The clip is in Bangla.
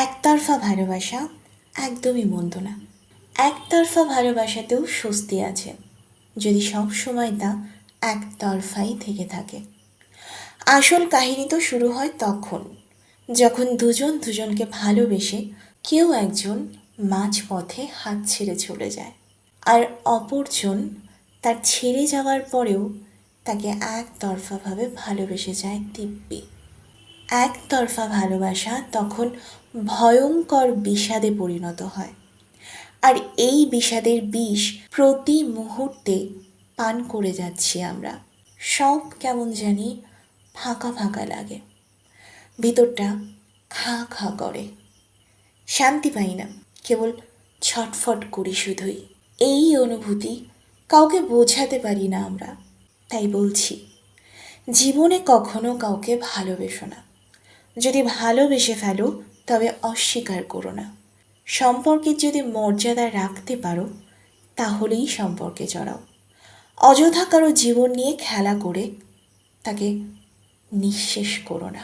একতরফা ভালোবাসা একদমই মন্দ না। একতরফা ভালোবাসাতেও স্বস্তি আছে, যদি সব সময় তা একতরফাই থেকে থাকে। আসল কাহিনী তো শুরু হয় তখন, যখন দুজন দুজনকে ভালোবেসে কেউ একজন মাঝপথে হাত ছেড়ে চলে যায়, আর অপরজন তার ছেড়ে যাওয়ার পরেও তাকে একতরফাভাবে ভালোবেসে যায় দিব্যি। একতরফা ভালোবাসা তখন ভয়ঙ্কর বিষাদে পরিণত হয়, আর এই বিষাদের বিষ প্রতি মুহূর্তে পান করে যাচ্ছি আমরা। সব কেমন জানি ফাঁকা ফাঁকা লাগে, ভিতরটা খা খা করে, শান্তি পাই না, কেবল ছটফট করি শুধুই। এই অনুভূতি কাউকে বোঝাতে পারি না আমরা। তাই বলছি, জীবনে কখনো কাউকে ভালোবেসো না। যদি ভালোবেসে ফেলো তবে অস্বীকার করো না। সম্পর্কের যদি মর্যাদা রাখতে পারো তাহলেই সম্পর্কে জড়াও। অযথা কারো জীবন নিয়ে খেলা করে তাকে নিঃশেষ করো না।